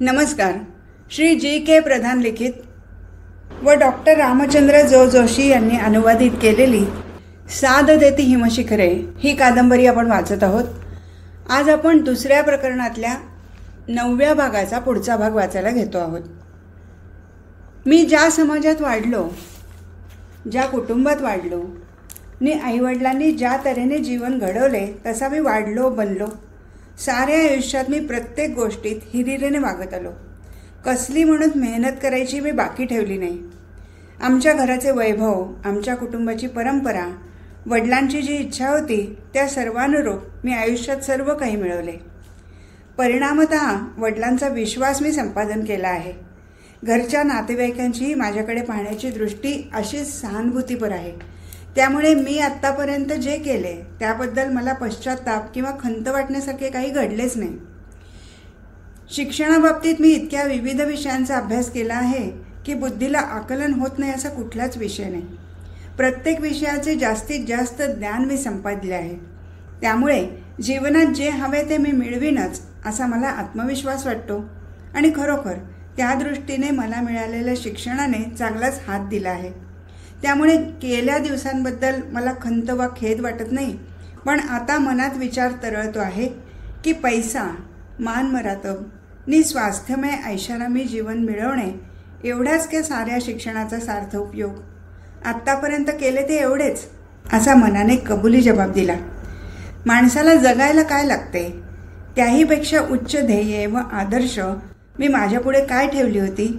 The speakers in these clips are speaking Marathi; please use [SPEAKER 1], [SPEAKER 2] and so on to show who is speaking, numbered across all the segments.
[SPEAKER 1] नमस्कार. श्री जी.के. प्रधान लिखित व डॉक्टर रामचंद्र जोशी यांनी अनुवादित केलेली साद देती हिमशिखरे ही कादंबरी आपण वाचत आहोत. आज आपण दुसऱ्या प्रकरणातल्या 9व्या भागाचा पुढचा भाग वाचायला घेतो आहोत. मी ज्या समाजात वाढलो, ज्या कुटुंबात वाढलो आणि आईवडिलांनी ज्या तऱ्हेने जीवन घडवले तसा मी वाढलो बनलो. साऱ्या आयुष्यात मी प्रत्येक गोष्टीत हिरिरीने वागत आलो. कसली म्हणून मेहनत करायची मी बाकी ठेवली नाही. आमच्या घराचे वैभव, आमच्या कुटुंबाची परंपरा, वडिलांची जी इच्छा होती त्या सर्वानुरूप मी आयुष्यात सर्व काही मिळवले. परिणामतः वडिलांचा विश्वास मी संपादन केला आहे. घरच्या नातेवाईकांची माझ्याकडे पाहण्याची दृष्टी अशीच सहानुभूतीपर आहे. त्यामुळे मी आत्तापर्यंत जे केले त्याबद्दल मला पश्चात्ताप किंवा खंत वाटण्यासारखे काही घडलेच नाही. शिक्षणाबाबतीत मी इतक्या विविध विषयांचा अभ्यास केला आहे की बुद्धीला आकलन होत नाही असा कुठलाच विषय नाही. प्रत्येक विषयाचे जास्तीत जास्त ज्ञान मी संपादले आहे. त्यामुळे जीवनात जे हवे ते मी मिळवीनच असा मला आत्मविश्वास वाटतो आणि खरोखर त्या दृष्टीने मला मिळालेल्या शिक्षणाने चांगलाच हात दिला आहे. त्यामुळे गेल्या दिवसांबद्दल मला खंत वा खेद वाटत नाही. पण आता मनात विचार तरळतो आहे की पैसा, मानमरातब नि स्वास्थ्यमय ऐशारामी जीवन मिळवणे एवढाच की साऱ्या शिक्षणाचा सार्थ उपयोग. आत्तापर्यंत केले ते एवढेच असा मनाने कबुली जबाब दिला. माणसाला जगायला काय लागते त्याहीपेक्षा उच्च ध्येय व आदर्श मी माझ्यापुढे काय ठेवली होती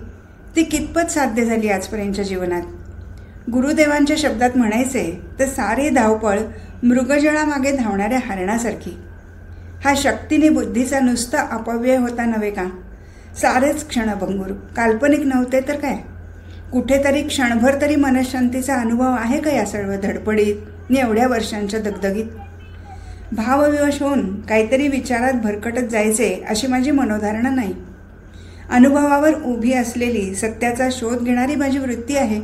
[SPEAKER 1] ती कितपत साध्य झाली आजपर्यंतच्या जीवनात. गुरुदेवांच्या शब्दात म्हणायचे तर सारी धावपळ मृगजळामागे धावणाऱ्या हरणासारखी. हा शक्तीने बुद्धीचा नुसता अपव्यय होता नव्हे का? सारेच क्षणभंगूर, काल्पनिक नव्हते तर काय? कुठेतरी क्षणभर तरी मनशांतीचा अनुभव आहे का या सर्व धडपडीत नि एवढ्या वर्षांच्या दगदगीत? भावविवश होऊन काहीतरी विचारात भरकटत जायचे अशी माझी मनोधारणा नाही. अनुभवावर उभी असलेली सत्याचा शोध घेणारी माझी वृत्ती आहे.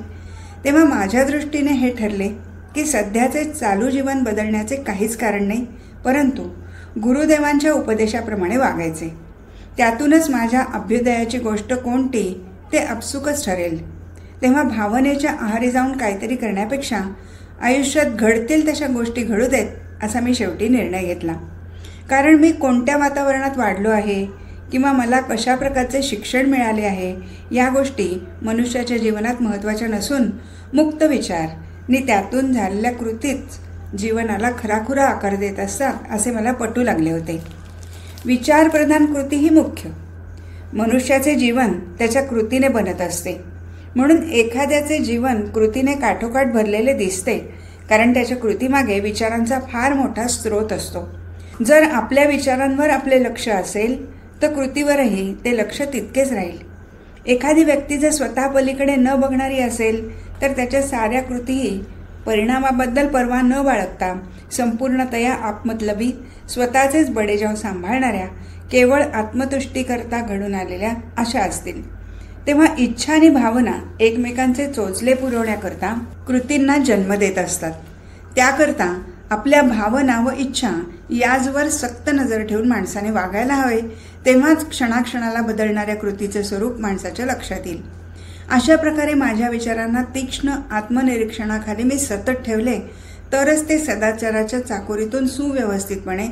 [SPEAKER 1] तेव्हा माझ्या दृष्टीने हे ठरले की सध्याचे चालू जीवन बदलण्याचे काहीच कारण नाही, परंतु गुरुदेवांच्या उपदेशाप्रमाणे वागायचे. त्यातूनच माझ्या अभ्युदयाची गोष्ट कोणती ते आपसुकच ठरेल. तेव्हा भावनेच्या आहारी जाऊन काहीतरी करण्यापेक्षा आयुष्यात घडतील तशा गोष्टी घडू देत असा मी शेवटी निर्णय घेतला. कारण मी कोणत्या वातावरणात वाढलो आहे किंवा मला कशा प्रकारचे शिक्षण मिळाले आहे या गोष्टी मनुष्याच्या जीवनात महत्त्वाच्या नसून मुक्त विचार नि त्यातून झालेल्या कृतीच जीवनाला खराखुरा आकार देत असतात असे मला पटू लागले होते. विचारप्रधान कृती ही मुख्य. मनुष्याचे जीवन त्याच्या कृतीने बनत असते. म्हणून एखाद्याचे जीवन कृतीने काठोकाठ भरलेले दिसते कारण त्याच्या कृतीमागे विचारांचा फार मोठा स्रोत असतो. जर आपल्या विचारांवर आपले लक्ष असेल तर कृतीवरही ते लक्ष तितकेच राहील. एखादी व्यक्ती जर स्वतः पलीकडे न बघणारी असेल तर त्याच्या साऱ्या कृतीही परिणामाबद्दल पर्वा न बाळगता संपूर्णतया आत्मतलबी, स्वतःचेच बडेजाव सांभाळणाऱ्या, केवळ आत्मतुष्टीकरता घडून आलेल्या अशा असतील. तेव्हा इच्छा आणि भावना एकमेकांचे चोचले पुरवण्याकरता कृतींना जन्म देत असतात. त्याकरता आपल्या भावना व इच्छा याचवर सक्त नजर ठेवून माणसाने वागायला हवे. तेव्हाच क्षणाक्षणाला बदलणाऱ्या कृतीचे स्वरूप माणसाच्या लक्षात येईल. अशा प्रकारे माझ्या विचारांना तीक्ष्ण आत्मनिरीक्षणाखाली मी सतत ठेवले तरच ते सदाचाराच्या चाकोरीतून सुव्यवस्थितपणे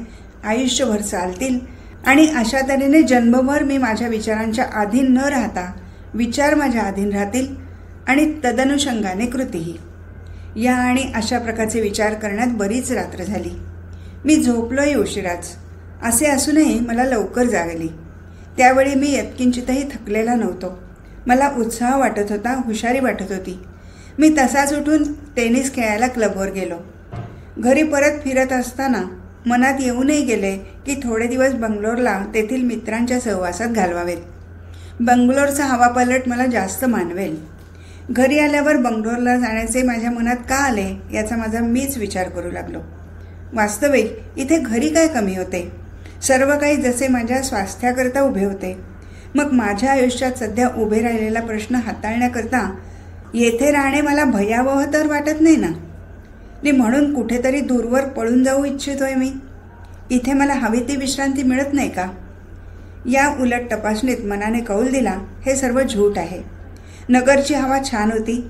[SPEAKER 1] आयुष्यभर चालतील आणि अशा तऱ्हेने जन्मभर मी माझ्या विचारांच्या अधीन न राहता विचार माझ्या अधीन राहतील आणि तदनुषंगाने कृतीही. या आणि अशा प्रकारचे विचार करण्यात बरीच रात्र झाली. मी झोपलोही उशिराच. असे असूनही मला लवकर जाग आली. त्यावेळी मी यत्किंचितही थकलेला नव्हतो. मला उत्साह वाटत होता, हुशारी वाटत होती. मी तसाच उठून टेनिस खेळायला क्लबवर गेलो. घरी परत फिरत असताना मनात येऊनही गेले की थोडे दिवस बंगलोरला तेथील मित्रांच्या सहवासात घालवावेत. बंगलोरचा हवापलट मला जास्त मानवेल. घरी आल्यावर बंगलोरला जाण्याचे माझ्या मनात का आले याचा माझा मीच विचार करू लागलो. वास्तविक इथे घरी काय कमी होते? सर्व काही जसे माझ्या स्वास्थ्याकरता उभे होते. मग माझ्या आयुष्यात सध्या उभे राहिलेला प्रश्न हाताळण्याकरता येथे राहणे मला भयावह तर वाटत नाही ना. म्हणून कुठेतरी दूरवर पळून जाऊ इच्छितोय मी. इथे मला हवी ती विश्रांती मिळत नाही का? या उलट तपासणीत मनाने कौल दिला हे सर्व झूट आहे. नगरची हवा छान होती.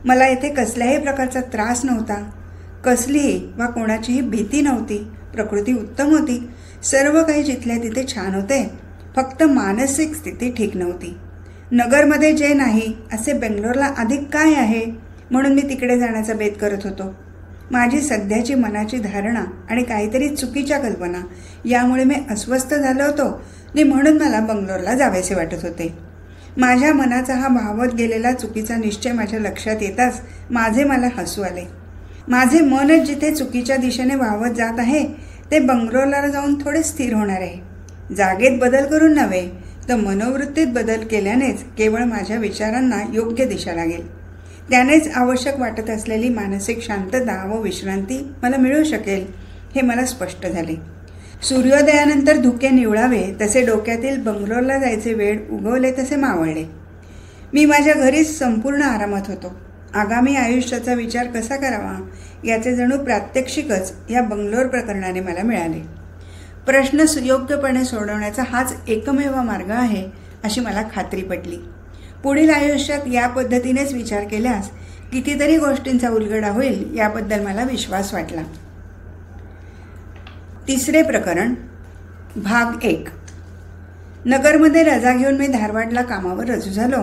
[SPEAKER 1] मला येथे कसल्याही प्रकारचा त्रास नव्हता. कसलीही वा कोणाचीही भीती नव्हती. प्रकृती उत्तम होती. सर्व काही जिथल्या तिथे छान होते. फक्त मानसिक स्थिती ठीक नव्हती. नगरमध्ये जे नाही असे बेंगलोरला अधिक काय आहे म्हणून मी तिकडे जाण्याचा बेत करत होतो. माझी सध्याची मनाची धारणा आणि काहीतरी चुकीच्या कल्पना यामुळे मी अस्वस्थ झालो होतो आणि म्हणून मला बंगलोरला जावेसे वाटत होते. माझ्या मनाचा हा वाहवत गेलेला चुकीचा निश्चय माझ्या लक्षात येताच मला हसू आले. माझे मनच जिथे चुकीच्या दिशेने वाहवत जात आहे ते बंगलोरला जाऊन थोडे स्थिर होणार आहे. जागेत बदल करून नव्हे तर मनोवृत्तीत बदल केल्यानेच केवळ माझ्या विचारांना योग्य दिशा लागेल. त्यानेच आवश्यक वाटत असलेली मानसिक शांतता व विश्रांती मला मिळू शकेल हे मला स्पष्ट झाले. सूर्योदयानंतर धुके निवळावे तसे डोक्यातील बंगलोरला जायचे वेळ उगवले तसे मावळले. मी माझ्या घरीच संपूर्ण आरामात होतो. आगामी आयुष्याचा विचार कसा करावा याचे जणू प्रात्यक्षिकच या बंगलोर प्रकरणाने मला मिळाले. प्रश्न सुयोग्यपणे सोडवण्याचा हाच एकमेव मार्ग आहे अशी मला खात्री पटली. पुढील आयुष्यात या पद्धतीनेच विचार केल्यास कितीतरी गोष्टींचा उलगडा होईल याबद्दल मला विश्वास वाटला. तिसरे प्रकरण, भाग 1. नगरमध्ये रजा घेऊन मी धारवाडला कामावर रुजू झालो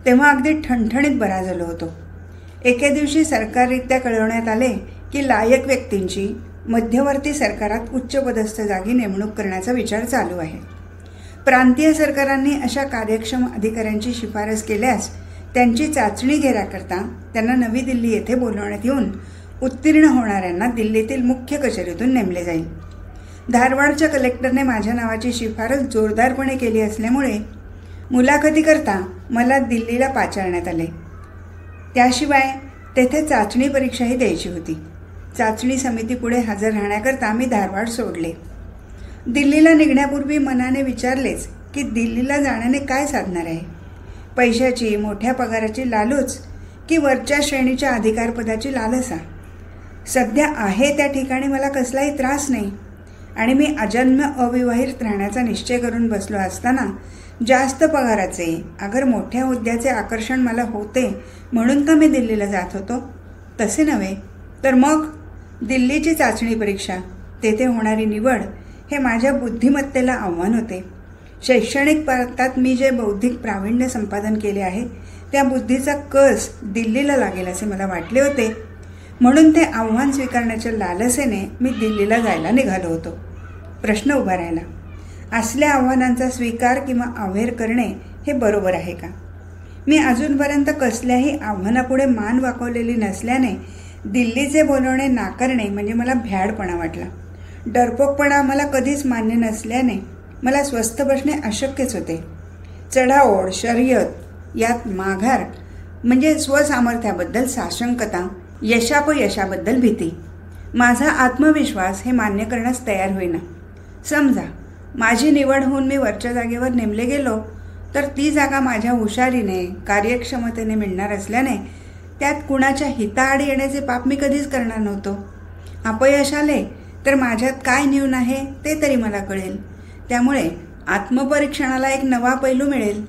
[SPEAKER 1] तेव्हा अगदी ठणठणीत बरा झालो होतो. एके दिवशी सरकाररित्या कळवण्यात आले की लायक व्यक्तींची मध्यवर्ती सरकारात उच्चपदस्थ जागी नेमणूक करण्याचा विचार चालू आहे. प्रांतीय सरकारांनी अशा कार्यक्षम अधिकाऱ्यांची शिफारस केल्यास त्यांची चाचणी घेण्याकरता त्यांना नवी दिल्ली येथे बोलवण्यात येऊन उत्तीर्ण होणाऱ्यांना दिल्लीतील मुख्य कचेरीतून नेमले जाईल. धारवाडच्या कलेक्टरने माझ्या नावाची शिफारस जोरदारपणे केली असल्यामुळे मुलाखतीकरता मला दिल्लीला पाचारण्यात आले. त्याशिवाय तेथे चाचणी परीक्षाही द्यायची होती. चाचणी समितीपुढे हजर राहण्याकरता मी धारवाड सोडले. दिल्लीला निघण्यापूर्वी मनाने विचारलेच की दिल्लीला जाण्याने काय साधणार आहे. पैशाची, मोठ्या पगाराची लालूच की वरच्या श्रेणीच्या अधिकारपदाची लालसा. सध्या आहे त्या ठिकाणी मला कसलाही त्रास नाही आणि मी अजन्म अविवाहित राहण्याचा निश्चय करून बसलो असताना जास्त पगाराचे, अगर मोठ्या हुद्द्याचे आकर्षण मला होते म्हणून का मी दिल्लीला जात होतो? तसे नव्हे तर मग दिल्लीची चाचणी परीक्षा, तेथे होणारी निवड हे माझ्या बुद्धिमत्तेला आव्हान होते. शैक्षणिक पात्रात मी जे बौद्धिक प्रावीण्य संपादन केले आहे त्या बुद्धीचा कस दिल्लीला लागेल असे मला वाटले होते. म्हणून ते आव्हान स्वीकारण्याच्या लालसेने मी दिल्लीला जायला निघालो होतो. प्रश्न उभा राहिला, असल्या आव्हानांचा स्वीकार किंवा अव्हेर करणे हे बरोबर आहे का? मी अजूनपर्यंत कसल्याही आव्हानापुढे मान वाकवलेली नसल्याने दिल्लीचे बोलवणे नाकारणे म्हणजे मला भ्याडपणा वाटला. डरपोकपणा मला कधीच मान्य नसल्याने मला स्वस्थ बसणे अशक्यच होते. चढाओढ, शर्यत यात माघार म्हणजे स्वसामर्थ्याबद्दल साशंकता, यशापयशाबद्दल भीती. माझा आत्मविश्वास हे मान्य करण्यास तयार होईना. समजा माझी निवड होऊन मी वरच्या जागेवर नेमले गेलो तर ती जागा माझ्या हुशारीने, कार्यक्षमतेने मिळणार असल्याने त्यात कुणाच्या हिताआड येण्याचे पाप मी कधीच करणार नव्हतो. अपयश आले तर माझ्यात काय न्यून आहे ते तरी मला कळेल. त्यामुळे आत्मपरीक्षणाला एक नवा पैलू मिळेल.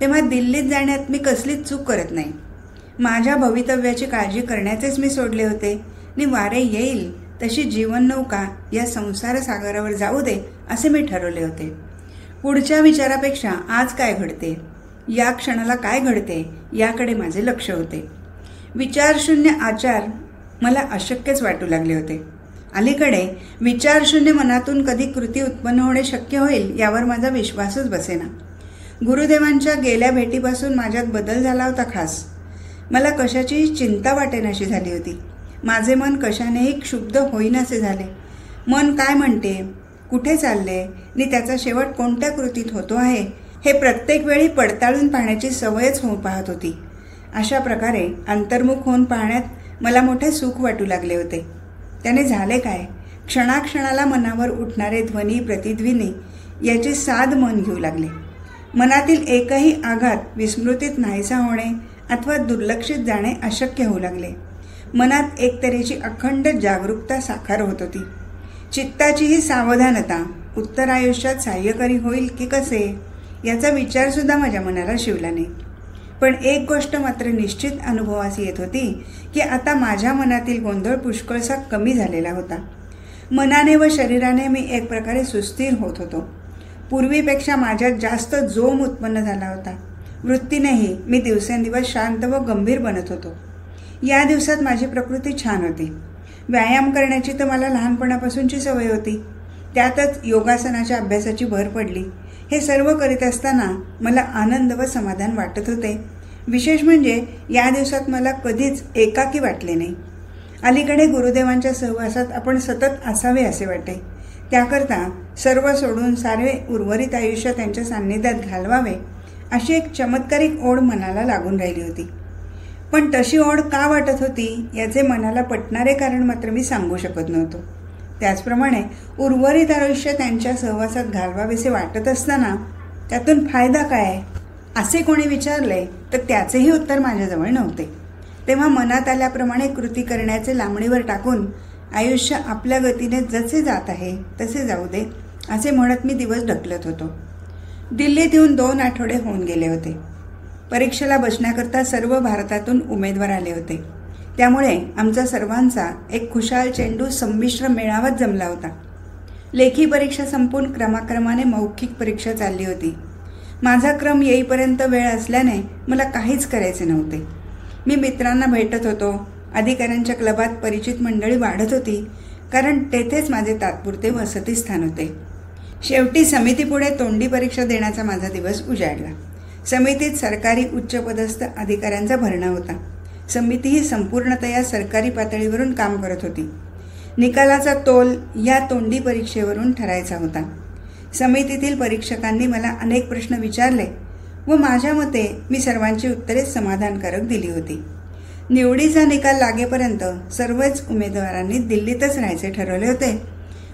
[SPEAKER 1] तेव्हा दिल्लीत जाण्यात मी कसलीच चूक करत नाही. माझ्या भवितव्याची काळजी करण्याचेच मी सोडले होते आणि वारे येईल तशी जीवननौका या संसार सागरावर जाऊ दे असे मी ठरवले होते. पुढच्या विचारापेक्षा आज काय घडते, या क्षणाला काय घडते याकडे माझे लक्ष होते. विचारशून्य आचार मला अशक्यच वाटू लागले होते. अलीकडे विचारशून्य मनातून कधी कृती उत्पन्न होणे शक्य होईल यावर माझा विश्वासच बसेना. गुरुदेवांच्या गेल्या भेटीपासून माझ्यात बदल झाला होता. खास मला कशाची चिंता वाटेनाशी झाली होती. माझे मन कशानेही क्षुब्ध होईनासे झाले. मन काय म्हणते, कुठे चालले आणि त्याचा शेवट कोणत्या कृतीत होतो आहे हे प्रत्येक वेळी पडताळून पाहण्याची सवयच होऊन पाहत होती. अशा प्रकारे अंतर्मुख होऊन पाहण्यात मला मोठे सुख वाटू लागले होते. त्याने झाले काय, क्षणाक्षणाला मनावर उठणारे ध्वनी प्रतिध्वनी याची साध मन घेऊ लागले. मनातील एकही आघात विस्मृतीत नाहीसा होणे अथवा दुर्लक्षित जाणे अशक्य होऊ लागले. मनात एक तऱ्हेची अखंड जागरूकता साकार होत होती. चित्ताचीही सावधानता उत्तर आयुष्यात सहाय्यकारी होईल की कसे याचा विचारसुद्धा माझ्या मनाला शिवला नाही. पण एक गोष्ट मात्र निश्चित अनुभवास येत होती की आता माझ्या मनातील गोंधळ पुष्कळसा कमी झालेला होता. मनाने व शरीराने मी एक प्रकारे सुस्थिर होत होतो. पूर्वीपेक्षा माझ्यात जास्त जोम उत्पन्न झाला होता. वृत्तीनेही मी दिवसेंदिवस शांत व गंभीर बनत होतो. या दिवसात माझी प्रकृती छान होती. व्यायाम करण्याची तर मला लहानपणापासूनची सवय होती. त्यातच योगासनाच्या अभ्यासाची भर पडली. हे सर्व करीत असताना मला आनंद व समाधान वाटत होते. विशेष म्हणजे या दिवसात मला कधीच एकाकी वाटले नाही. अलीकडे गुरुदेवांच्या सहवासात आपण सतत असावे असे वाटे. त्याकरता सर्व सोडून सारे उर्वरित आयुष्य त्यांच्या सान्निध्यात घालवावे अशी एक चमत्कारिक ओढ मनाला लागून राहिली होती. पण तशी ओढ का वाटत होती याचे मनाला पटणारे कारण मात्र मी सांगू शकत नव्हतो. त्याचप्रमाणे उर्वरित आयुष्य त्यांच्या सहवासात घालवावेसे वाटत असताना त्यातून फायदा काय असे कोणी विचारले तर त्याचेही उत्तर माझ्याजवळ नव्हते. तेव्हा मनात आल्याप्रमाणे कृती करण्याचे लांबणीवर टाकून आयुष्य आपल्या गतीने जसे जात आहे तसे जाऊ दे असे म्हणत मी दिवस ढकलत होतो. दिल्लीत येऊन 2 आठवडे होऊन गेले होते. परीक्षेला बसण्याकरता सर्व भारतातून उमेदवार आले होते. त्यामुळे आमचा सर्वांचा एक खुशाल चेंडू संमिश्र मेळावाच जमला होता. लेखी परीक्षा संपून क्रमाक्रमाने मौखिक परीक्षा चालली होती. माझा क्रम येईपर्यंत वेळ असल्याने मला काहीच करायचे नव्हते. मी मित्रांना भेटत होतो. अधिकाऱ्यांच्या क्लबात परिचित मंडळी वाढत होती, कारण तेथेच माझे तात्पुरते वसतिस्थान होते. शेवटी समितीपुढे तोंडी परीक्षा देण्याचा माझा दिवस उजाडला. समितीत सरकारी उच्चपदस्थ अधिकाऱ्यांचा भरणा होता. समिती ही संपूर्णतया सरकारी पातळीवरून काम करत होती. निकालाचा तोल या तोंडी परीक्षेवरून ठरायचा होता. समितीतील परीक्षकांनी मला अनेक प्रश्न विचारले व माझ्या मते मी सर्वांची उत्तरे समाधानकारक दिली होती. निवडीचा निकाल लागेपर्यंत सर्वच उमेदवारांनी दिल्लीतच राहायचे ठरवले होते.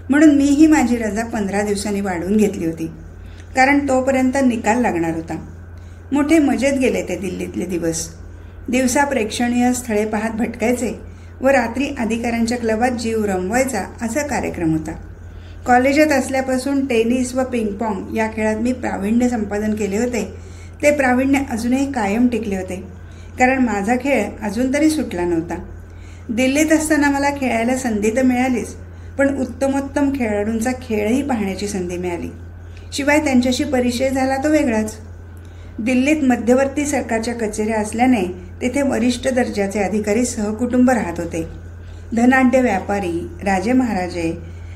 [SPEAKER 1] म्हणून मीही माझी रजा 15 दिवसांनी वाढवून घेतली होती, कारण तोपर्यंत निकाल लागणार होता. मोठे मजेत गेले ते दिल्लीतले दिवस. दिवसा प्रेक्षणीय स्थळे पाहत भटकायचे व रात्री अधिकाऱ्यांच्या क्लबात जीव रमवायचा असा कार्यक्रम होता. कॉलेजात असल्यापासून टेनिस व पिंगपॉंग या खेळात मी प्रावीण्य संपादन केले होते. ते प्रावीण्य अजूनही कायम टिकले होते, कारण माझा खेळ अजून तरी सुटला नव्हता. दिल्लीत असताना मला खेळायला संधी तर मिळालीच, पण उत्तमोत्तम खेळाडूंचा खेळही पाहण्याची संधी मिळाली. शिवाय त्यांच्याशी परिचय झाला तो वेगळाच. दिल्लीत मध्यवर्ती सरकारच्या कचेऱ्या असल्याने तेथे वरिष्ठ दर्जाचे अधिकारी सहकुटुंब राहत होते. धनाढ्य व्यापारी, राजे महाराजे,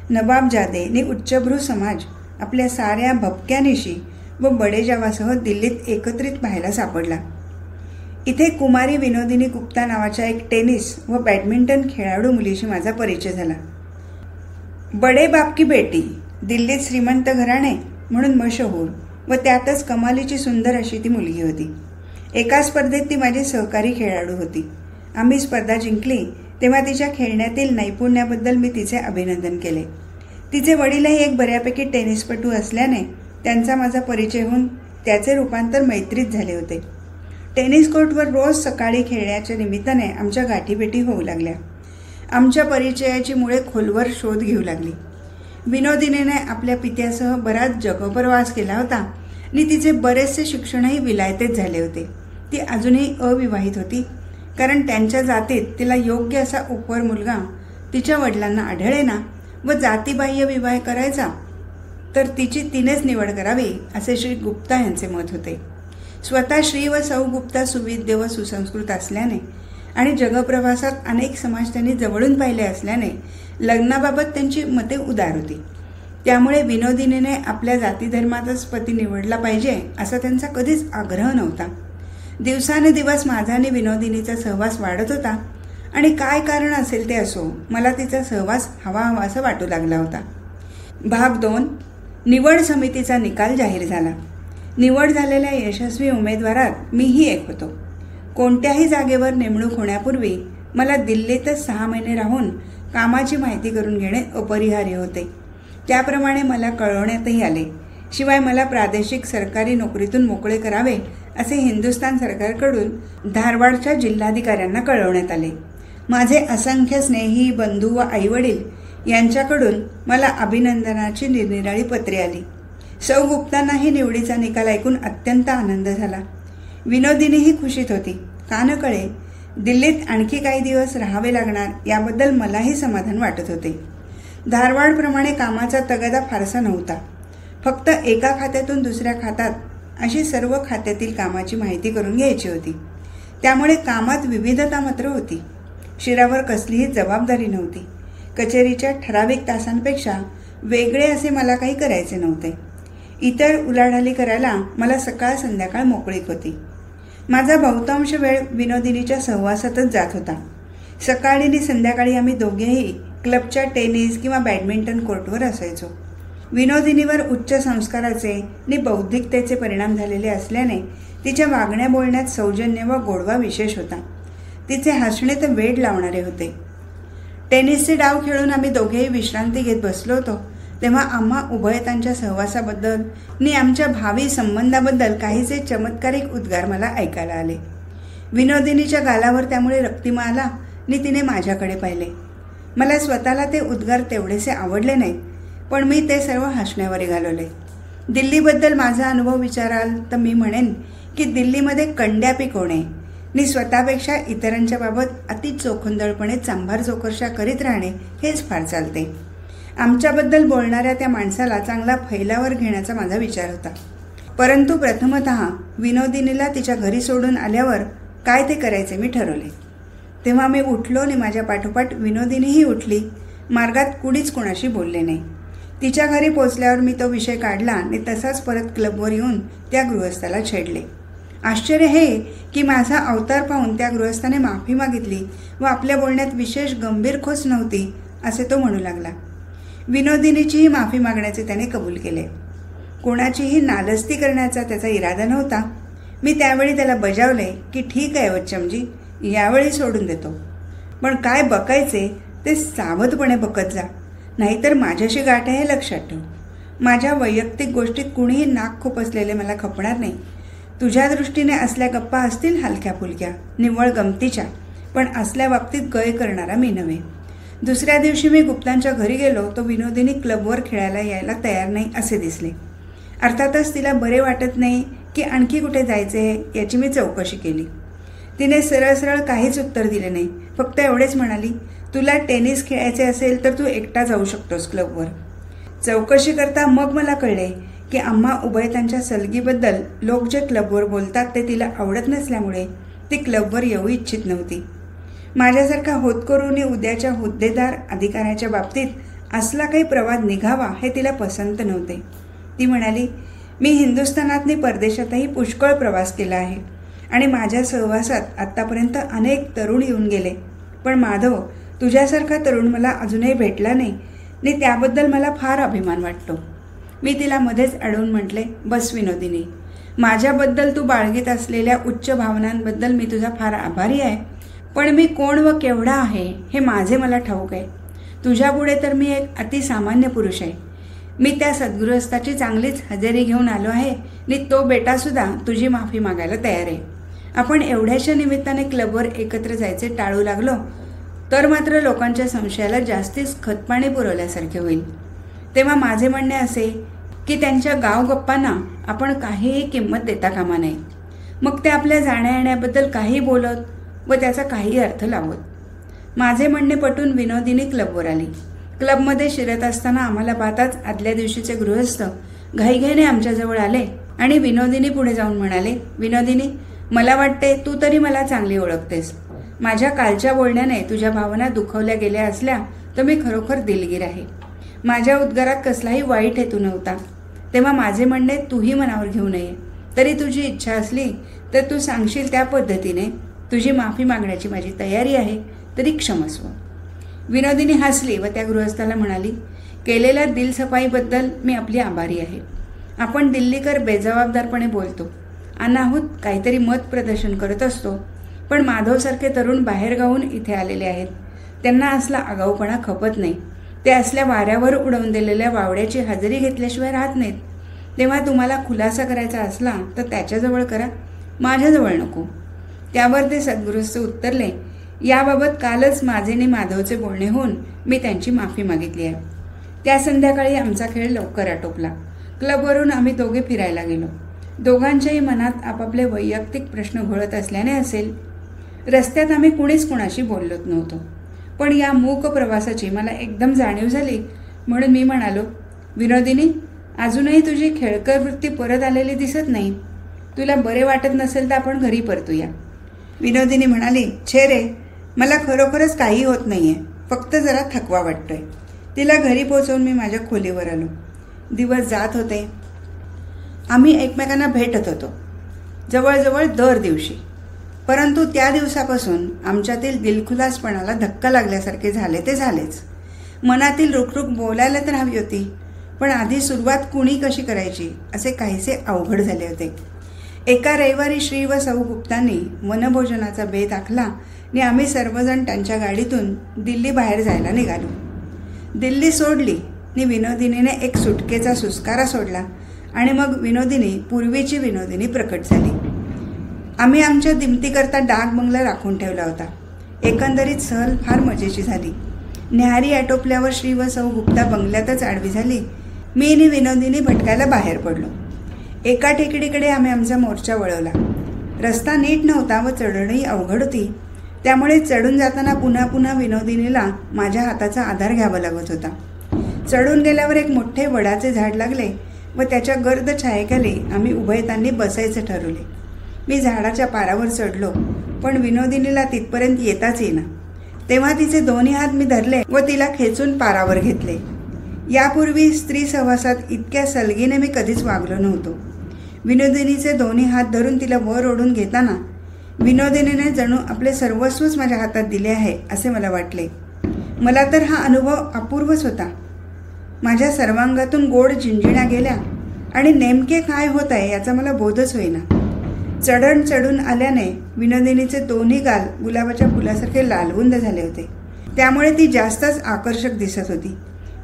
[SPEAKER 1] नवाबजादे आणि उच्चभ्रू समाज आपल्या साऱ्या भपक्यानिशी व बडेजावासह दिल्लीत एकत्रित पाहायला सापडला. इथे कुमारी विनोदिनी गुप्ता नावाच्या एक टेनिस व बॅडमिंटन खेळाडू मुलीशी माझा परिचय झाला. बडे बाप की बेटी, दिल्लीत श्रीमंत घराणे म्हणून मशहूर व त्यातच कमालीची सुंदर अशी ती मुलगी होती. एका स्पर्धेत ती माझी सहकारी खेळाडू होती. आम्ही स्पर्धा जिंकली तेव्हा तिच्या खेळण्यातील नैपुण्याबद्दल मी तिचे अभिनंदन केले. तिचे वडीलही एक बऱ्यापैकी टेनिसपटू असल्याने त्यांचा माझा परिचय होऊन त्याचे रूपांतर मैत्रीत झाले होते. टेनिस कोर्टवर रोज सकाळी खेळण्याच्या निमित्ताने आमच्या गाठीभेटी होऊ लागल्या. आमच्या परिचयाची मुळे खोलवर शोध घेऊ लागली. विनोदिनीने आपल्या पित्यासह बराच जगप्रवास केला होता आणि तिचे बरेचसे शिक्षणही विलायतेत झाले होते. ती अजूनही अविवाहित होती, कारण त्यांच्या जातीत तिला योग्य असा उपवर मुलगा तिच्या वडिलांना आढळेना व जातीबाह्य विवाह करायचा तर तिची तिनेच निवड करावी असे श्री गुप्ता यांचे मत होते. स्वतः श्री व सौ गुप्ता सुविद्य व सुसंस्कृत असल्याने आणि जगप्रवासात अनेक समाज त्यांनी जवळून पाहिले असल्याने लग्नाबाबत त्यांची मते उदार होती. त्यामुळे विनोदिनीने आपल्या जातीधर्मातच पती निवडला पाहिजे असा त्यांचा कधीच आग्रह नव्हता. दिवसाने दिवस माझा आणि विनोदिनीचा सहवास वाढत होता आणि काय कारण असेल ते असो, मला तिचा सहवास हवा असं वाटू लागला होता. भाग 2. निवड समितीचा निकाल जाहीर झाला. निवड झालेल्या यशस्वी उमेदवारात मीही एक होतो. कोणत्याही जागेवर नेमणूक होण्यापूर्वी मला दिल्लीतच 6 महिने राहून कामाची माहिती करून घेणे अपरिहार्य होते. त्याप्रमाणे मला कळवण्यातही आले. शिवाय मला प्रादेशिक सरकारी नोकरीतून मोकळे करावे असे हिंदुस्थान सरकारकडून धारवाडच्या जिल्हाधिकाऱ्यांना कळवण्यात आले. माझे असंख्य स्नेही, बंधू व आईवडील यांच्याकडून मला अभिनंदनाची निरनिराळी पत्रे आली. सौ गुप्तांनाही निवडीचा निकाल ऐकून अत्यंत आनंद झाला. विनोदिनीही खुशीत होती. का न कळे दिल्लीत आणखी काही दिवस राहावे लागणार याबद्दल मलाही समाधान वाटत होते. धारवाडप्रमाणे कामाचा तगादा फारसा नव्हता. फक्त एका खात्यातून दुसऱ्या खात्यात अशी सर्व खात्यातील कामाची माहिती करून घ्यायची होती. त्यामुळे कामात विविधता मात्र होती. शिरावर कसलीही जबाबदारी नव्हती. कचेरीच्या ठराविक तासांपेक्षा वेगळे असे मला काही करायचे नव्हते. इतर उलाढाली करायला मला सकाळ संध्याकाळ मोकळीक होती. माझा बहुतांश वेळ विनोदिनीच्या सहवासातच जात होता. सकाळी आणि संध्याकाळी आम्ही दोघेही क्लबच्या टेनिस किंवा बॅडमिंटन कोर्टवर असायचो. विनोदिनीवर उच्च संस्काराचे आणि बौद्धिकतेचे परिणाम झालेले असल्याने तिच्या वागण्या बोलण्यात सौजन्य व गोडवा विशेष होता. तिचे हसणे तर वेड लावणारे होते. टेनिसचे डाव खेळून आम्ही दोघेही विश्रांती घेत बसलो होतो तेव्हा आम्हा उभयतांच्या सहवासाबद्दल आणि आमच्या भावी संबंधाबद्दल काहीसे चमत्कारिक उद्गार मला ऐकायला आले. विनोदिनीच्या गालावर त्यामुळे रक्तिमा आला आणि तिने माझ्याकडे पाहिले. मला स्वतःला ते उद्गार तेवढेसे आवडले नाहीत, पण मी ते सर्व हसण्यावर घालवले. दिल्लीबद्दल माझा अनुभव विचाराल तर मी म्हणेन की दिल्लीमध्ये कंड्या पिकवणे आणि स्वतःपेक्षा इतरांच्या बाबत अति चोखंदळपणे चांभार चोखरशा करीत राहणे हेच फार चालते. आमच्याबद्दल बोलणाऱ्या त्या माणसाला चांगला फैलावर घेण्याचा माझा विचार होता. परंतु प्रथमतः विनोदिनीला तिच्या घरी सोडून आल्यावर काय ते करायचे मी ठरवले. तेव्हा मी उठलो आणि माझ्या पाठोपाठ विनोदिनीही उठली. मार्गात कुणीच कोणाशी बोलले नाही. तिच्या घरी पोचल्यावर मी तो विषय काढला आणि तसाच परत क्लबवर येऊन त्या गृहस्थाला छेडले. आश्चर्य हे की माझा अवतार पाहून त्या गृहस्थाने माफी मागितली व आपल्या बोलण्यात विशेष गंभीर खोस नव्हती असे तो म्हणू लागला. विनोदिनीचीही माफी मागण्याचे त्याने कबूल केले. कोणाचीही नालस्ती करण्याचा त्याचा इरादा नव्हता. मी त्यावेळी त्याला बजावले की ठीक आहे वच्चमजी, यावेळी सोडून देतो, पण काय बकायचे ते सावधपणे बकत जा, नाहीतर माझ्याशी गाठ आहे हे लक्षात ठेव. माझ्या वैयक्तिक गोष्टीत कुणीही नाक खुपसलेले मला खपणार नाही. तुझ्या दृष्टीने असल्या गप्पा असतील हलक्या फुलक्या निव्वळ गमतीच्या, पण असल्या बाबतीत गय करणारा मी नव्हे. दुसऱ्या दिवशी मी गुप्तांच्या घरी गेलो तो विनोदिनी क्लबवर खेळायला यायला तयार नाही असे दिसले. अर्थातच तिला बरे वाटत नाही की आणखी कुठे जायचे याची मी चौकशी केली. तिने सरळ सरळ काहीच उत्तर दिले नाही. फक्त एवढेच म्हणाली, तुला टेनिस खेळायचे असेल तर तू एकटा जाऊ शकतोस क्लबवर. चौकशी करता मग मला कळले की आम्हा उभयतांच्या सलगीबद्दल लोक जे क्लबवर बोलतात ते तिला आवडत नसल्यामुळे ती क्लबवर येऊ इच्छित नव्हती. माझ्यासारखा होतकरूनी उद्याच्या हुद्देदार अधिकाऱ्याच्या बाबतीत असला काही प्रवाद निघावा हे तिला पसंत नव्हते. ती म्हणाली, मी हिंदुस्थानातनी परदेशातही पुष्कळ प्रवास केला आहे आणि माझ्या सहवासात आत्तापर्यंत अनेक तरुण येऊन गेले, पण माधव तुझ्यासारखा तरुण मला अजूनही भेटला नाही आणि त्याबद्दल मला फार अभिमान वाटतो. मी तिला मध्येच अडवून म्हटले, बस विनोदिनी, माझ्याबद्दल तू बाळगीत असलेल्या उच्च भावनांबद्दल मी तुझा फार आभारी आहे, पण मी कोण व केवढा आहे हे माझे मला ठाऊक आहे. तुझ्यापुढे तर मी एक अतिसामान्य पुरुष आहे. मी त्या सद्गृहस्थाची चांगलीच हजेरी घेऊन आलो आहे आणि तो बेटासुद्धा तुझी माफी मागायला तयार आहे. आपण एवढ्याशा निमित्ताने क्लबवर एकत्र जायचे टाळू लागलो तर मात्र लोकांच्या संशयाला जास्तीच खतपाणी पुरवल्यासारखे होईल. तेव्हा माझे म्हणणे असे की त्यांच्या गावगप्पांना आपण काहीही किंमत देता कामा नये. मग ते आपल्या जाण्या येण्याबद्दल काही बोलत व त्याचा काही अर्थ लावत. माझे म्हणणे पटून विनोदिनी क्लबवर आली. क्लबमध्ये शिरत असताना आम्हाला पाहताच आदल्या दिवशीचे गृहस्थ घाईघाईने आमच्याजवळ आले आणि विनोदिनी पुढे जाऊन म्हणाले, विनोदिनी, मला वाटते तू तरी मला चांगली ओळखतेस. माझ्या कालच्या बोलण्याने तुझ्या भावना दुखवल्या गेल्या असल्या तर मी खरोखर दिलगीर आहे. माझ्या उद्गारात कसलाही वाईट हेतू नव्हता. तेव्हा माझे म्हणणे तूही मनावर घेऊ नये. तरी तुझी इच्छा असली तर तू सांगशील त्या पद्धतीने तुझी माफी मागण्याची माझी तयारी आहे, तरी क्षमस्व. विनोदिनी हसली व त्या गृहस्थाला म्हणाली, केलेल्या दिलसफाईबद्दल मी आपली आभारी आहे. आपण दिल्लीकर बेजबाबदारपणे बोलतो, अनाहूत काहीतरी मत प्रदर्शन करत असतो, पण माधवसारखे तरुण बाहेरगावून इथे आलेले आहेत. त्यांना असला आगाऊपणा खपत नाही. ते असल्या वाऱ्यावर उडवून दिलेल्या वावड्याची हजेरी घेतल्याशिवाय राहत नाहीत. तेव्हा तुम्हाला खुलासा करायचा असला तर त्याच्याजवळ करा, माझ्याजवळ नको. त्यावर ते सद्गृहस्थ उत्तरले याबाबत कालच माझे आणि माधवचे बोलणे होऊन मी त्यांची माफी मागितली आहे. त्या संध्याकाळी आमचा खेळ लवकर आटोपला. क्लबवरून आम्ही दोघे फिरायला गेलो. दोघांच्याही मनात आपापले वैयक्तिक प्रश्न घोळत असल्याने असेल, रस्त्यात आम्ही कुणीच कुणाशी बोललोच नव्हतो. पण या मूक प्रवासाची मला एकदम जाणीव झाली म्हणून मी म्हणालो, विनोदिनी, अजूनही तुझी खेळकर वृत्ती परत आलेली दिसत नाही. तुला बरे वाटत नसेल तर आपण घरी परतूया. विनोदिनी म्हणाली, छे रे, मला खरोखरच काही होत नाहीये, फक्त जरा थकवा वाटतोय. तिला घरी पोहोचवून मी माझ्या खोलीवर आलो. दिवस जात होते. आम्ही एकमेकांना भेटत होतो, जवळजवळ दर दिवशी. परंतु त्या दिवसापासून आमच्यातील दिलखुलासपणाला धक्का लागल्यासारखे झाले ते झालेच. मनातील रुखरुख बोलायला तर हवी होती, पण आधी सुरुवात कुणी कशी करायची असे काहीसे अवघड झाले होते. एका रविवारी श्री व सौ गुप्तांनी वनभोजनाचा बेत आखला आणि आम्ही सर्वजण त्यांच्या गाडीतून दिल्ली बाहेर जायला निघालो. दिल्ली सोडली आणि विनोदिनीने एक सुटकेचा सुस्कारा सोडला आणि मग विनोदिनी पूर्वीची विनोदिनी प्रकट झाली. आम्ही आमच्या दिमतीकरता डाक बंगला राखून ठेवला होता. एकंदरीत सहल फार मजेची झाली. न्याहारी आटोपल्यावर श्री व सौ गुप्ता बंगल्यातच आडवी झाली. मी आणि विनोदिनी भटकायला बाहेर पडलो. एका टेकडीकडे आम्ही आमचा मोर्चा वळवला. रस्ता नीट नव्हता व चढणही अवघड होती. त्यामुळे चढून जाताना पुन्हा पुन्हा विनोदिनीला माझ्या हाताचा आधार घ्यावा लागत होता. चढून गेल्यावर एक मोठे वडाचे झाड लागले व त्याच्या गर्द छायेखाली आम्ही उभयतांनी बसायचं ठरवले. मी झाडाच्या पारावर चढलो, पण विनोदिनीला तिथपर्यंत येताच येईना. तेव्हा तिचे दोन्ही हात मी धरले व तिला खेचून पारावर घेतले. यापूर्वी स्त्री सहवासात इतक्या सलगीने मी कधीच वागलो नव्हतो. विनोदिनीचे दोन्ही हात धरून तिला वर ओढून घेताना विनोदिनीने जणू आपले सर्वस्वच माझ्या हातात दिले आहे असे मला वाटले. मला तर हा अनुभव अपूर्वच होता. माझ्या सर्वांगातून गोड झिंजिण्या गेल्या आणि नेमके काय होत आहे याचा मला बोधच होईना. चढून आल्याने विनोदिनीचे दोन्ही गाल गुलाबाच्या फुलासारखे लालबुंद झाले होते. त्यामुळे ती जास्तच आकर्षक दिसत होती.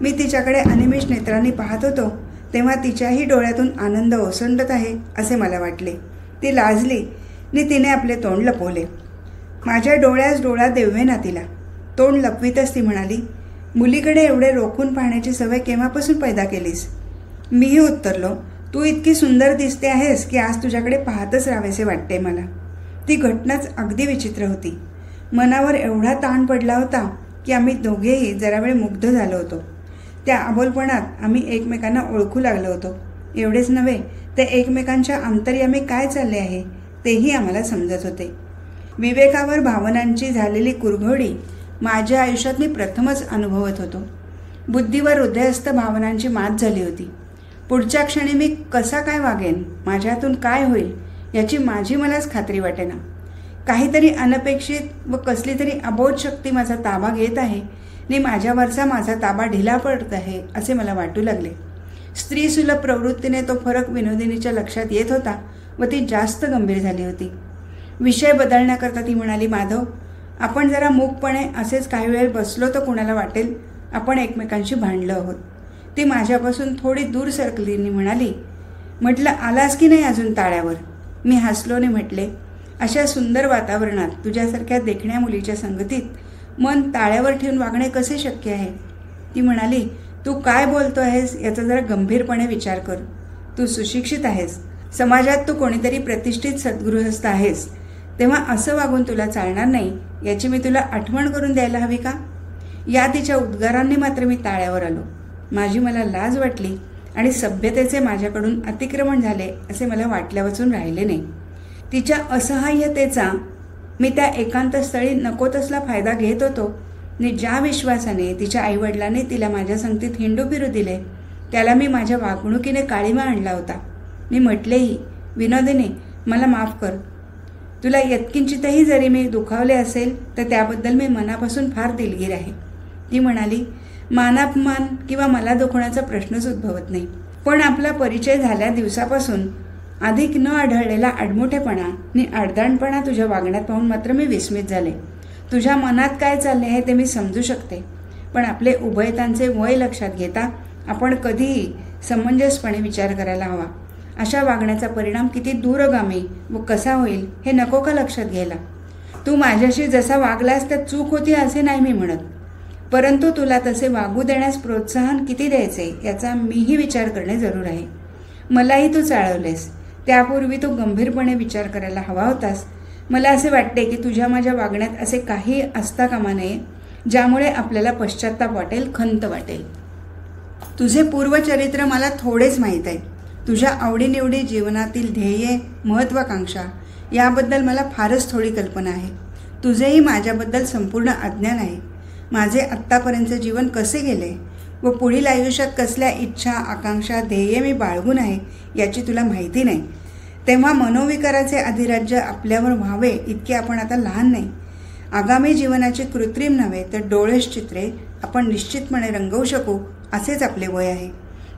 [SPEAKER 1] मी तिच्याकडे अनिमिष नेत्रांनी पाहत होतो तेव्हा तिच्याही डोळ्यातून आनंद ओसंडत आहे असे मला वाटले. ती लाजली आणि तिने आपले तोंड लपवले. माझ्या डोळ्यास डोळा देवेना तिला. तोंड लपवीतच ती म्हणाली, मुलीकडे एवढे रोखून पाहण्याची सवय केव्हापासून पैदा केलीस? मीही उत्तरलो, तू इतकी सुंदर दिसते आहेस की आज तुझ्याकडे पाहतच राहावेसे वाटते मला. ती घटनाच अगदी विचित्र होती. मनावर एवढा ताण पडला होता की आम्ही दोघेही जरा वेळ मुग्ध झालो होतो. त्या अबोलपणात आम्ही एकमेकांना ओळखू लागलो होतो. एवढेच नव्हे तर एकमेकांच्या अंतर्यामी काय चालले आहे तेही आम्हाला समजत होते. विवेकावर भावनांची झालेली कुरघोडी माझ्या आयुष्यात मी प्रथमच अनुभवत होतो. बुद्धीवर हृदयस्थ भावनांची मात झाली होती. पुढच्या क्षणी मी कसा काय वागेन, माझ्यातून काय होईल याची माझी मलाच खात्री वाटेना. काहीतरी अनपेक्षित व कसली तरी अबोध शक्ती माझा ताबा घेत आहे आणि माझ्यावरचा माझा ताबा ढिला पडत आहे असे मला वाटू लागले. स्त्रीसुलभ प्रवृत्तीने तो फरक विनोदिनीच्या लक्षात येत होता व ती जास्त गंभीर झाली होती. विषय बदलण्याकरता ती म्हणाली, माधव, आपण जरा मूकपणे असेच काही वेळ बसलो तर कुणाला वाटेल आपण एकमेकांशी भांडलो आहोत. ती माझ्यापासून थोडी दूर सरकलीने म्हणाली, म्हटलं आलास की नाही अजून ताळ्यावर? मी हसलो आणि म्हटले, अशा सुंदर वातावरणात तुझ्यासारख्या देखण्या मुलीच्या संगतीत मन ताळ्यावर ठेवून वागणे कसे शक्य आहे? ती म्हणाली, तू काय बोलतो आहेस याचा जरा गंभीरपणे विचार कर. तू सुशिक्षित आहेस, समाजात तू कोणीतरी प्रतिष्ठित सद्गृहस्थ आहेस, तेव्हा असं वागून तुला चालणार नाही याची मी तुला आठवण करून द्यायला हवी का? या तिच्या उद्गारांनी मात्र मी ताळ्यावर आलो. माझी मला लाज वाटली आणि सभ्यतेचे माझ्याकडून अतिक्रमण झाले असे मला वाटल्यावाचून राहिले नाही. तिच्या असहाय्यतेचा मी त्या एकांत स्थळी नको तसला फायदा घेत होतो आणि ज्या विश्वासाने तिच्या आईवडिलांनी तिला माझ्या संगतीत हिंडू फिरू दिले त्याला मी माझ्या वागणुकीने काळीमा आणला होता. मी म्हटलेही, विनोदिनी, मला माफ कर. तुला यत्किंचितही जरी मी दुखावले असेल तर त्याबद्दल मी मनापासून फार दिलगीर आहे. ती म्हणाली, मानापमान किंवा मला दुखवण्याचा प्रश्नच उद्भवत नाही. पण आपला परिचय झाल्या दिवसापासून अधिक न आढळलेला आडमुठेपणा आणि आडदाणपणा तुझ्या वागण्यात पाहून मात्र मी विस्मित झाले. तुझ्या मनात काय चालले आहे ते मी समजू शकते, पण आपले उभयतांचे वय लक्षात घेता आपण कधीही समंजसपणे विचार करायला हवा. अशा वागण्याचा परिणाम किती दूरगामी व कसा होईल हे नको का लक्षात घ्यायला? तू माझ्याशी जसा वागलास त्यात चूक होती असे नाही मी म्हणत, परंतु तुला तसे वागू देण्यास प्रोत्साहन किती द्यायचे याचा मीही विचार करणे जरूर आहे. मलाही तू चाळवलेस, त्यापूर्वी तू गंभीरपणे विचार करायला हवा होतास. मला असे वाटते की तुझ्या माझ्या वागण्यात असे काही असता कामा नये ज्यामुळे आपल्याला पश्चात्ताप वाटेल, खंत वाटेल. तुझे पूर्वचरित्र मला थोडेच माहीत आहे. तुझ्या आवडीनिवडी, जीवनातील ध्येये, महत्त्वाकांक्षा याबद्दल मला फारच थोडी कल्पना आहे. तुझेही माझ्याबद्दल संपूर्ण अज्ञान आहे. माझे आत्तापर्यंतचे जीवन कसे गेले व पुढील आयुष्यात कसल्या इच्छा, आकांक्षा, ध्येये मी बाळगून आहे याची तुला माहिती नाही. तेव्हा मनोविकाराचे अधिराज्य आपल्यावर व्हावे इतके आपण आता लहान नाही. आगामी जीवनाची कृत्रिम नव्हे तर डोळस चित्रे आपण निश्चितपणे रंगवू शकू असेच आपले वय आहे.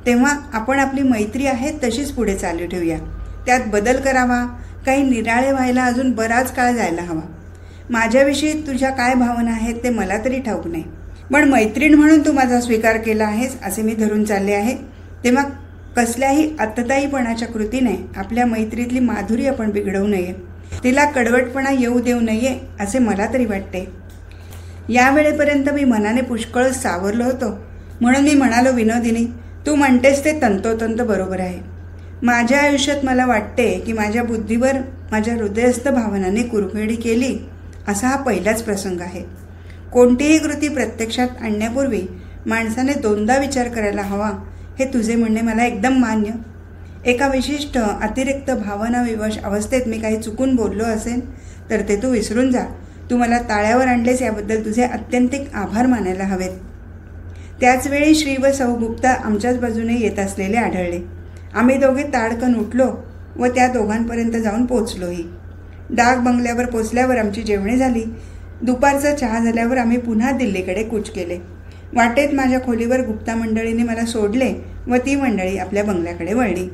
[SPEAKER 1] तेव्हा आपण आपली मैत्री आहे तशीच पुढे चालू ठेवूया. त्यात बदल करावा, काही निराळे व्हायला अजून बराच काळ जायला हवा. माझ्याविषयी तुझ्या काय भावना आहेत ते मला तरी ठाऊक नाही, पण मैत्रीण म्हणून तू माझा स्वीकार केला आहेस असे मी धरून चालले आहे. तेव्हा कसल्याही आतताईपणाच्या कृतीने आपल्या मैत्रीतली माधुरी आपण बिघडवू नये, तिला कडवटपणा येऊ देऊ नये असे मला तरी वाटते. यावेळेपर्यंत मी मनाने पुष्कळ सावरलो होतो, म्हणून मी म्हणालो, विनोदिनी, तू म्हणतेस ते तंतोतंत बरोबर आहे. माझ्या आयुष्यात मला वाटते की माझ्या बुद्धीवर माझ्या हृदयस्थ भावनांनी कुरघोडी केली असा हा पहिलाच प्रसंग आहे. कोणतीही कृती प्रत्यक्षात आणण्यापूर्वी माणसाने दोनदा विचार करायला हवा हे तुझे म्हणणे मला एकदम मान्य. एका विशिष्ट अतिरिक्त भावनाविवश अवस्थेत मी काही चुकून बोललो असेल तर ते तू विसरून जा. तू मला ताळ्यावर आणलेस याबद्दल तुझे अत्यंतिक आभार मानायला हवेत. त्याचवेळी श्री व सौ गुप्ता आमच्याच बाजूने येत असलेले आढळले. आम्ही दोघे ताडकन उठलो व त्या दोघांपर्यंत जाऊन पोचलोही. डाक बंगल्यावर पोचल्यावर आमची जेवणे झाली. दुपारचा चहा झाल्यावर आम्ही पुन्हा दिल्लीकडे कूच केले. वाटेत माझ्या खोलीवर गुप्ता मंडळीने मला सोडले व ती मंडळी आपल्या बंगल्याकडे वळली.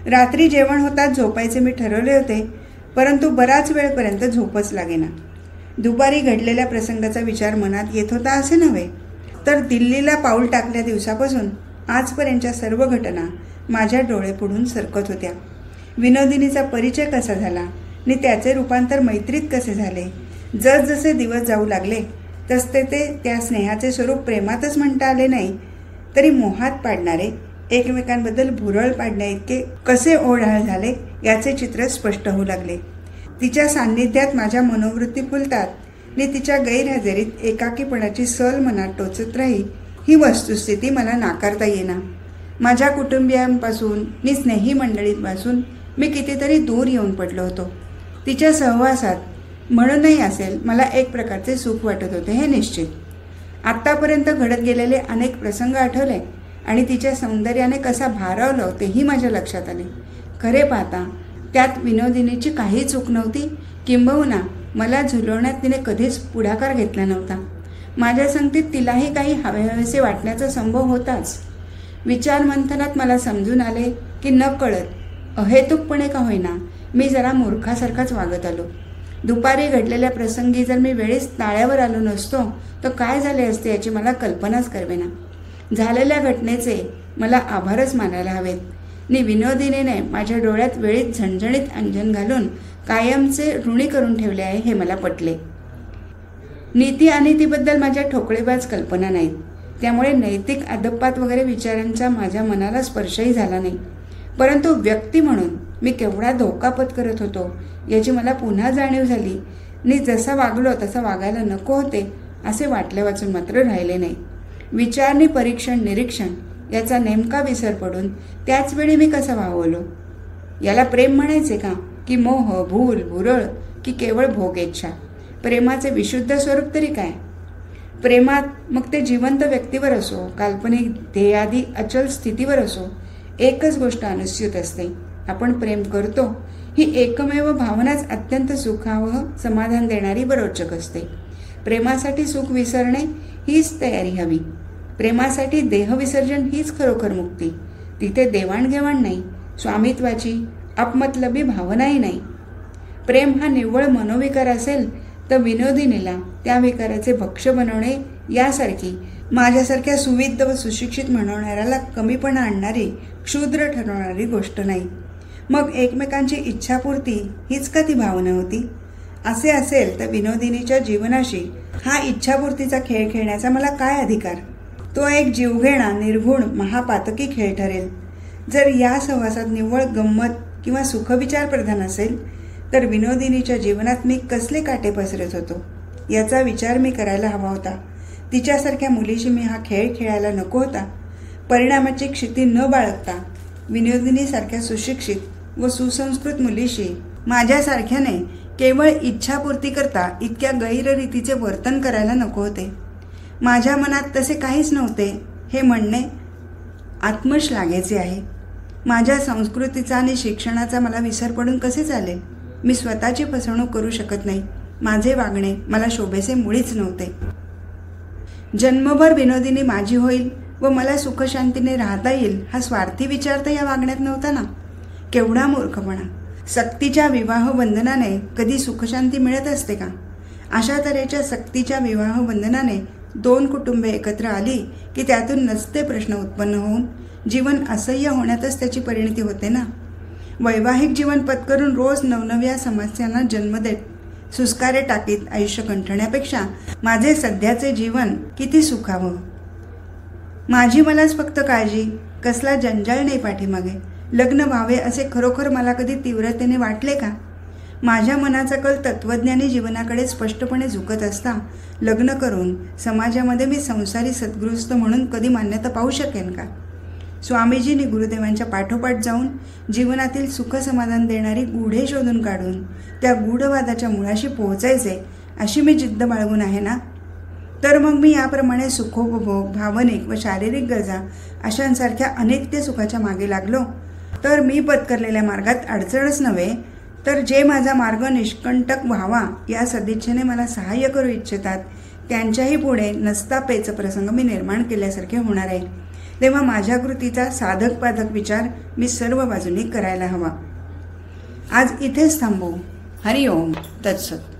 [SPEAKER 1] रात्री जेवण होताच झोपायचे मी ठरवले होते, परंतु बराच वेळपर्यंत झोपच लागेना. दुपारी घडलेल्या प्रसंगाचा विचार मनात येत होता असे नव्हे, तर दिल्लीला पाऊल टाकल्या दिवसापासून आजपर्यंतच्या सर्व घटना माझ्या डोळेपुढून सरकत होत्या. विनोदिनीचा परिचय कसा झाला आणि त्याचे रूपांतर मैत्रीत कसे झाले. जसजसे दिवस जाऊ लागले तसते ते त्या स्नेहाचे स्वरूप प्रेमातच म्हणता आले नाही, तरी मोहात पाडणारे, एकमेकांबद्दल भुरळ पाडण्या इतके कसे ओढाळ झाले याचे चित्र स्पष्ट होऊ लागले. तिच्या सान्निध्यात माझ्या मनोवृत्ती फुलतात आणि तिच्या गैरहजेरीत एकाकीपणाची सल मनात टोचत राही ही वस्तुस्थिती मला नाकारता येईना. माझ्या कुटुंबियांपासून आणि स्नेही मंडळींपासून मी कितीतरी दूर येऊन पडलो होतो. तिच्या सहवासात म्हणूनही असेल मला एक प्रकारचे सुख वाटत होते हे निश्चित. आत्तापर्यंत घडत गेलेले अनेक प्रसंग आठवले आणि तिच्या सौंदर्याने कसा भारावलं तेही माझ्या लक्षात आले. खरे पाहता त्यात विनोदिनीची काही चूक नव्हती, किंबहुना मला झुलवण्यात तिने कधीच पुढाकार घेतला नव्हता. माझ्या संगतीत तिलाही काही हवेहवेसे वाटण्याचा संभव होताच. विचारमंथनात मला समजून आले की नकळत अहेतुकपणे का होईना मी जरा मूर्खासारखाच वागत आलो. दुपारी घडलेल्या प्रसंगी जर मी वेळेस ताळ्यावर आलो नसतो तर काय झाले असते याची मला कल्पनाच करवेना. झालेल्या घटनेचे मला आभारच मानायला हवेत आणि विनोदिनीने माझ्या डोळ्यात वेळीच झणझणीत अंजन घालून कायमचे ऋणी करून ठेवले आहे हे मला पटले. नीती अनितीबद्दल माझ्या ठोकळेबाज कल्पना नाहीत, त्यामुळे नैतिक अधपात वगैरे विचारांचा माझ्या मनाला स्पर्शही झाला नाही. परंतु व्यक्ती म्हणून मी केवढा धोका पत्करत होतो याची मला पुन्हा जाणीव झाली आणि जसा वागलो तसा वागायला नको होते असे वाटल्या वाचून मात्र राहिले नाही. विचारणी परीक्षण निरीक्षण याचा नेमका विसर पडून त्याचवेळी मी कसा वावलो. याला प्रेम म्हणायचे का, की मोह, भूल, भुरळ, की केवळ भोगेच्छा. प्रेमाचे विशुद्ध स्वरूप तरी काय. प्रेमात मग ते जिवंत व्यक्तीवर असो, काल्पनिक ध्येयादी अचल स्थितीवर असो, एकच गोष्ट अनुस्यूत असते, आपण प्रेम करतो ही एकमेव भावनाच अत्यंत सुखावह समाधान देणारी व रोचक असते. प्रेमासाठी सुख विसरणे हीच तयारी हवी. प्रेमासाठी देहविसर्जन हीच खरोखर मुक्ती. तिथे देवाणघेवाण नाही, स्वामित्वाची अपमतलबी भावनाही नाही. प्रेम हा निव्वळ मनोविकार असेल तर विनोदिनीला त्या विकाराचे भक्ष्य बनवणे यासारखी माझ्यासारख्या सुविद्ध व सुशिक्षित म्हणवणाऱ्याला कमीपणा आणणारी, क्षुद्र ठरवणारी गोष्ट नाही. मग एकमेकांची इच्छापूर्ती हीच का ती भावना होती. असे असेल तर विनोदिनीच्या जीवनाशी हा इच्छापूर्तीचा खेळ खेळण्याचा मला काय अधिकार? तो एक जीवघेणा, निर्गुण, महापातकी खेळ ठरेल. जर या सहवासात निव्वळ गंमत किंवा सुखविचार प्रधान असेल तर विनोदिनीच्या जीवनात मी कसले काटे पसरत होतो याचा विचार मी करायला हवा होता. तिच्यासारख्या मुलीशी मी हा खेळ खेळायला नको होता. परिणामाची क्षिती न बाळगता विनोदिनीसारख्या सुशिक्षित व सुसंस्कृत मुलीशी माझ्यासारख्याने केवळ इच्छापूर्ती करता इतक्या गैररीतीचे वर्तन करायला नको होते. माझ्या मनात तसे काहीच नव्हते हे म्हणणे आत्मश्लाघेचे आहे. माझ्या संस्कृतीचा आणि शिक्षणाचा मला विसर पडून कसे चालेल? मी स्वतःची फसवणूक करू शकत नाही. माझे वागणे मला शोभेसे मुळीच नव्हते. जन्मभर विनोदिनी माझी होईल व मला सुखशांतीने राहता येईल हा स्वार्थी विचार तर या वागण्यात नव्हता ना. केवढा मूर्खपणा! सक्तीच्या विवाह बंधनाने कधी सुखशांती मिळत असते का? अशा तऱ्हेच्या सक्तीच्या विवाह बंधनाने दोन कुटुंबे एकत्र आली की त्यातून नसते प्रश्न उत्पन्न होऊन जीवन असह्य होण्यातच त्याची परिणती होते ना. वैवाहिक जीवन पत्करून रोज नवनव्या समस्यांना जन्म देत सुस्कारे टाकीत आयुष्य कंठण्यापेक्षा माझे सध्याचे जीवन किती सुखावं. माझी मलाच फक्त काळजी, कसला जंजाळ नाही पाठीमागे. लग्न व्हावे असे खरोखर मला कधी तीव्रतेने वाटले का? माझ्या मनाचा कल तत्त्वज्ञानी जीवनाकडे स्पष्टपणे झुकत असता लग्न करून समाजामध्ये मी संसारी सद्गृहस्थ म्हणून कधी मान्यता पाहू शकेन का? स्वामीजींनी गुरुदेवांच्या पाठोपाठ जाऊन जीवनातील सुखसमाधान देणारी गूढे शोधून काढून त्या गूढवादाच्या मुळाशी पोहोचायचे अशी मी जिद्द बाळगून आहे ना. तर मग मी याप्रमाणे सुखोपभोग, भावनिक व शारीरिक गरजा अशांसारख्या अनित्य सुखाच्या मागे लागलो तर मी पत्करलेल्या मार्गात अडचणच नव्हे तर जे माझा मार्ग निष्कंटक व्हावा या सदिच्छेने मला सहाय्य करू इच्छितात त्यांच्याही पुढे नसता पेच प्रसंग मी निर्माण केल्यासारखे होणार आहे. तेव्हा माझ्या कृतीचा साधक पाधक विचार मी सर्व बाजूनी करायला हवा. आज इथेच थांबू. हरिओम तत्सत.